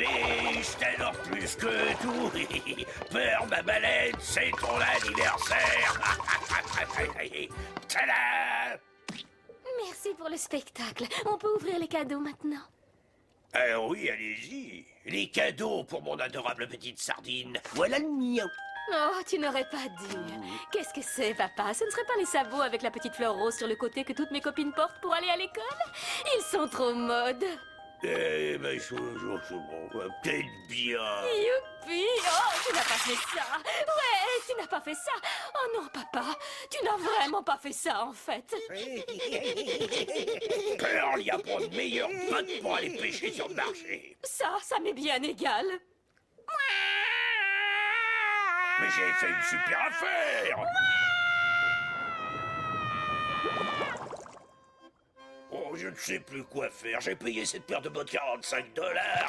Et je t'adore plus que tout. Peur, ma baleine, c'est ton anniversaire. Tada! Merci pour le spectacle. On peut ouvrir les cadeaux maintenant. Oui, allez-y. Les cadeaux pour mon adorable petite sardine. Voilà le mien. Oh, tu n'aurais pas dû. Qu'est-ce que c'est, papa? Ce ne serait pas les sabots avec la petite fleur rose sur le côté que toutes mes copines portent pour aller à l'école? Ils sont trop mode. Eh ben, peut-être bien. Youpi! Oh, tu n'as pas fait ça! Ouais, tu n'as pas fait ça! Oh non, papa, tu n'as vraiment pas fait ça, en fait! Pearl, il n'y a pas de meilleure botte pour aller pêcher sur le marché. Ça m'est bien égal. Mais j'ai fait une super affaire. Oh, je ne sais plus quoi faire. J'ai payé cette paire de bottes $45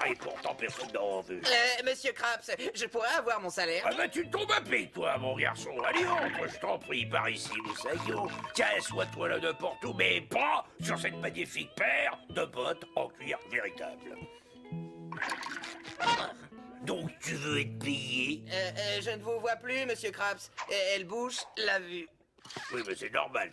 et pourtant personne n'en veut. Monsieur Krabs, je pourrais avoir mon salaire? Ah bah tu tombes à pic, toi, mon garçon. Allez, entre, je t'en prie, par ici, Moussaillot. Tiens, sois-toi là n'importe où, mais pas sur cette magnifique paire de bottes en cuir véritable. Donc tu veux être payé? Je ne vous vois plus, monsieur Krabs. Elle bouge la vue. Oui, mais c'est normal,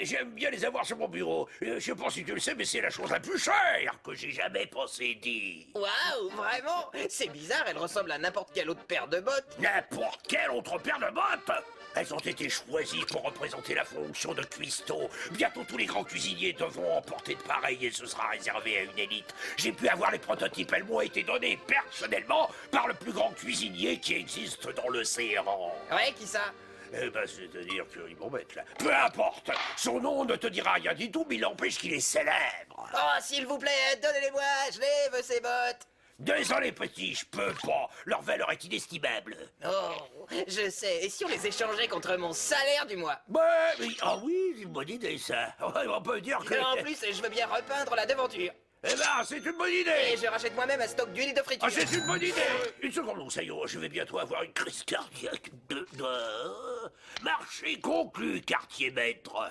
j'aime bien les avoir sur mon bureau. Je sais pas si tu le sais, mais c'est la chose la plus chère que j'ai jamais pensé dire. Waouh, vraiment? C'est bizarre, elle ressemble à n'importe quelle autre paire de bottes. N'importe quelle autre paire de bottes! Elles ont été choisies pour représenter la fonction de cuistot. Bientôt tous les grands cuisiniers devront en porter de pareils et ce sera réservé à une élite. J'ai pu avoir les prototypes, elles m'ont été données personnellement par le plus grand cuisinier qui existe dans l'océan. Ouais, qui ça? Eh ben, c'est-à-dire qu'ils vont mettre là. Peu importe, son nom ne te dira rien du tout, mais il empêche qu'il est célèbre. Oh, s'il vous plaît, donnez-les-moi, je les veux, ces bottes. Désolé, petit, je peux pas. Leur valeur est inestimable. Oh, je sais, et si on les échangeait contre mon salaire du mois? Ah oui, c'est une bonne idée, ça. Ouais, on peut dire que... Et en plus, je veux bien repeindre la devanture. Eh ben, c'est une bonne idée. Et je rachète moi-même un stock d'huile de friture. Ah, c'est une bonne idée. Une seconde, Moussaillot, je vais bientôt avoir une crise cardiaque de... Marché conclu, quartier maître.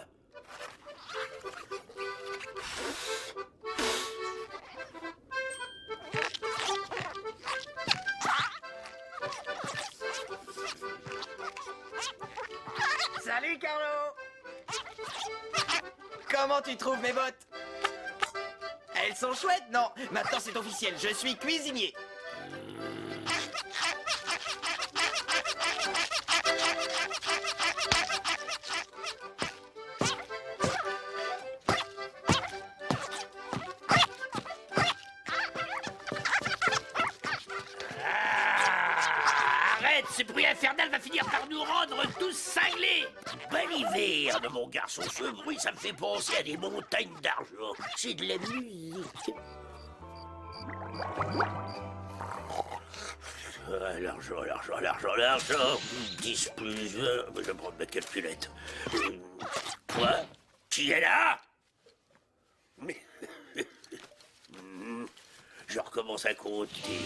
Salut, Carlo. Comment tu trouves mes bottes? Elles sont chouettes, non? Maintenant c'est officiel, je suis cuisinier. Arrête, ce bruit infernal va finir par nous rendre tous cinglés. Baliverne, mon garçon, ce bruit, ça me fait penser à des montagnes d'argent. C'est de la musique. L'argent. 10 plus 20. Je vais prendre ma calculette. Toi, qui est là? Mais... Je recommence à compter.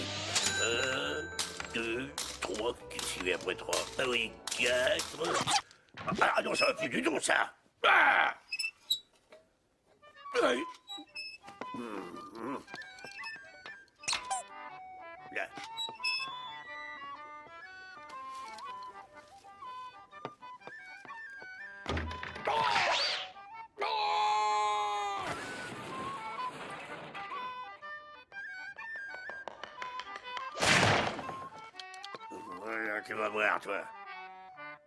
1, 2, 3. Qu'est-ce qu'il y a après 3? Ah oui, 4. Ah non, ça va plus du tout, ça. Ah! Oui. Là. Voilà, tu vas voir, toi.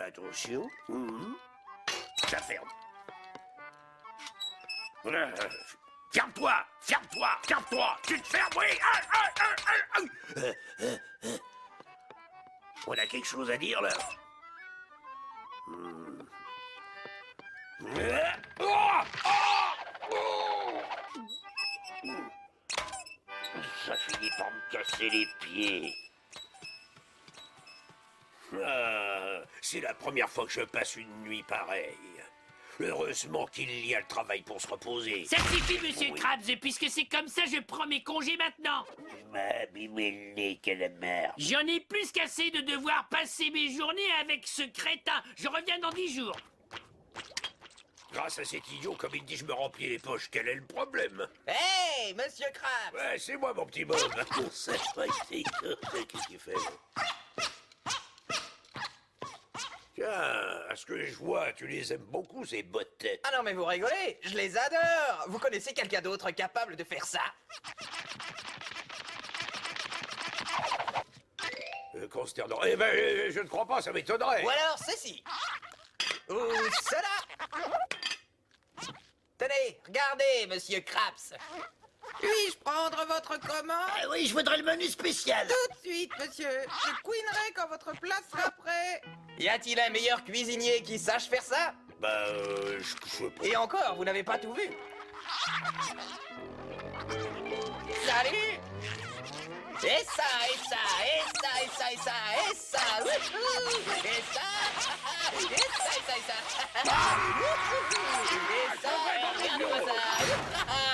Attention. Ça ferme. Voilà. Ferme-toi! Ferme-toi! Ferme-toi! Tu te fermes, oui! On a quelque chose à dire, là? Ça finit par me casser les pieds. C'est la première fois que je passe une nuit pareille. Heureusement qu'il y a le travail pour se reposer. Ça suffit, monsieur Oui. Krabs, et puisque c'est comme ça, je prends mes congés maintenant. Tu m'as abîmé le nez, quelle merde. J'en ai plus qu'assez de devoir passer mes journées avec ce crétin. Je reviens dans 10 jours. Grâce à cet idiot, comme il dit, je me remplis les poches. Quel est le problème? Hey, monsieur Krabs! Ouais, c'est moi, mon petit Bob. C'est vrai, qu'est-ce qu'il fait? Tiens, à ce que je vois, tu les aimes beaucoup, ces bottes. Ah non, mais vous rigolez, je les adore! Vous connaissez quelqu'un d'autre capable de faire ça? Consternant. Eh ben, je ne crois pas, ça m'étonnerait. Ou alors ceci. Ou cela. Tenez, regardez, monsieur Krabs. Puis-je prendre votre commande? Ah oui, je voudrais le menu spécial. Tout de suite, monsieur. Je couinerai quand votre plat sera prêt. Y a-t-il un meilleur cuisinier qui sache faire ça? Bah, je sais pas. Et encore, vous n'avez pas tout vu. Salut! Et ça, et ça, et ça, et ça, et ça, et ça, wouhou! Et ça, et ça, et ça, et ça, et ça, et regardez-moi ça,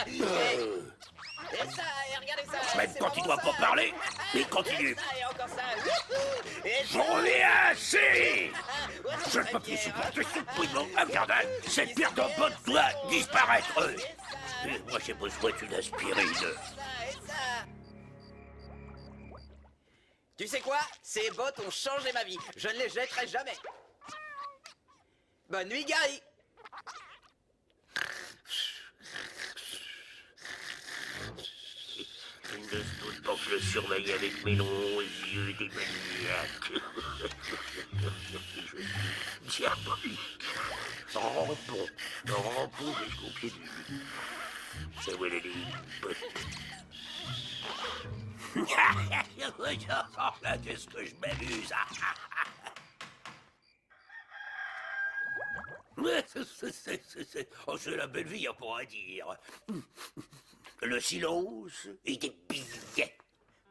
et ça, et regardez ça. Même c'est quand il vraiment doit pas ça. parler, mais continue. Et ça, et encore ça, wouhou! Et ça, J'en ai assez. voilà, Je ne peux plus Pierre. supporter ce couillon infernal. Cette paire de bottes doit disparaître. Moi, j'ai besoin d'une aspirine. Et ça. Tu sais quoi? Ces bottes ont changé ma vie. Je ne les jetterai jamais. Bonne nuit, Gary. Il ne se doute pas que je le surveille avec mes longs yeux démoniaques. Diabolique. Rampons jusqu'au pied du lit. C'est où elle est, les bottes? Là, qu'est-ce que je m'amuse. Oh, c'est la belle vie, on pourra dire. Le silence et des billets.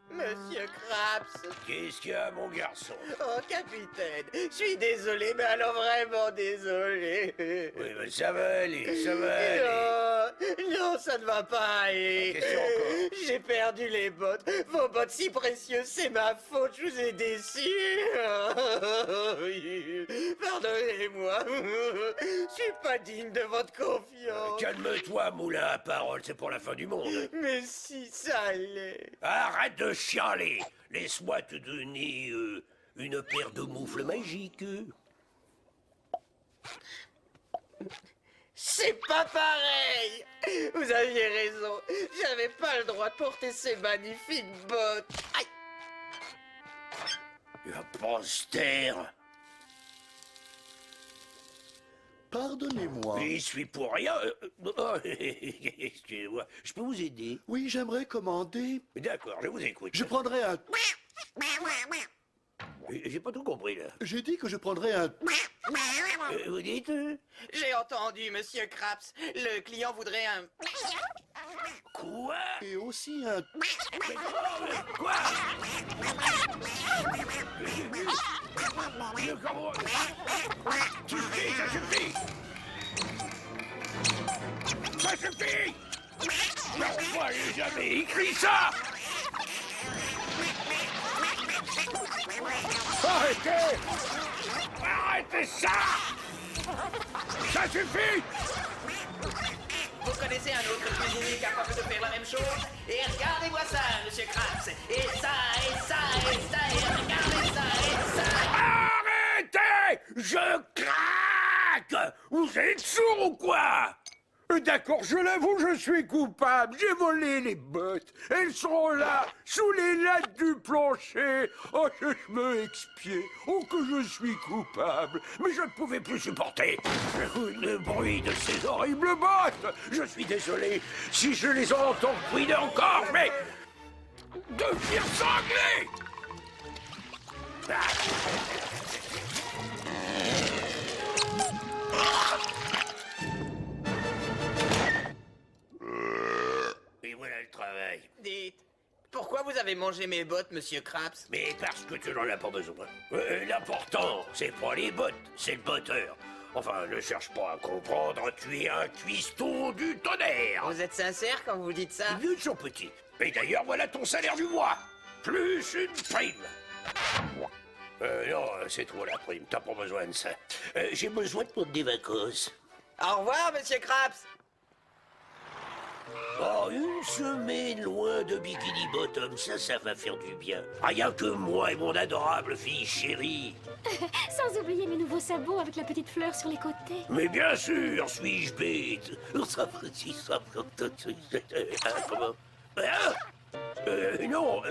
Monsieur Krabs. Qu'est-ce qu'il y a, mon garçon? Oh, capitaine. Je suis désolé, mais alors vraiment désolé. Oui, mais ça va aller, ça va aller. Non, non, ça ne va pas aller. Qu'est-ce qu'il y a encore? J'ai perdu les bottes. Vos bottes si précieuses, c'est ma faute. Je vous ai déçu. Pardonnez-moi. Je suis pas digne de votre confiance. Calme-toi, moulin à parole, c'est pour la fin du monde. Mais si ça l'est. Arrête de chialer. Laisse-moi te donner une paire de moufles magiques. C'est pas pareil. Vous aviez raison. J'avais pas le droit de porter ces magnifiques bottes. Aïe. Un poster. Pardonnez-moi. J'y suis pour rien. Excusez-moi, je peux vous aider? Oui, j'aimerais commander. D'accord, je vous écoute. Je prendrais un... J'ai pas tout compris, là. J'ai dit que je prendrais un... Vous dites J'ai entendu, monsieur Krabs. Le client voudrait un... Quoi? Et aussi un... Quoi? Comment? Suffit, ça suffit! Ça suffit! Non, moi, j'ai jamais écrit ça! Arrêtez! Arrêtez ça! Ça suffit! Vous connaissez un autre cuisinier capable de faire la même chose? Et regardez-moi ça, monsieur Krabs. Et ça, et ça, et ça, et regardez ça, et ça. Arrêtez! Je craque! Vous êtes sourd ou quoi? D'accord, je l'avoue, je suis coupable. J'ai volé les bottes. Elles sont là, sous les lattes du plancher. Oh, je me expier. Oh, que je suis coupable. Mais je ne pouvais plus supporter le bruit de ces horribles bottes. Je suis désolé si je les entends couiner encore, mais... Devenir sanglé! Et voilà le travail. Dites, pourquoi vous avez mangé mes bottes, monsieur Krabs? Mais parce que tu n'en as pas besoin. L'important, c'est pas les bottes, c'est le botteur. Enfin, ne cherche pas à comprendre, tu es un cuistot du tonnerre. Vous êtes sincère quand vous dites ça? Bien sûr, petit. Et d'ailleurs, voilà ton salaire du mois. Plus une prime. Non, c'est trop la prime, t'as pas besoin de ça. J'ai besoin de prendre des vacances. Au revoir, monsieur Krabs. Oh, une semaine loin de Bikini Bottom, ça va faire du bien. Rien que moi et mon adorable fille chérie. Sans oublier mes nouveaux sabots avec la petite fleur sur les côtés. Mais bien sûr, suis-je bête. Comment? Non.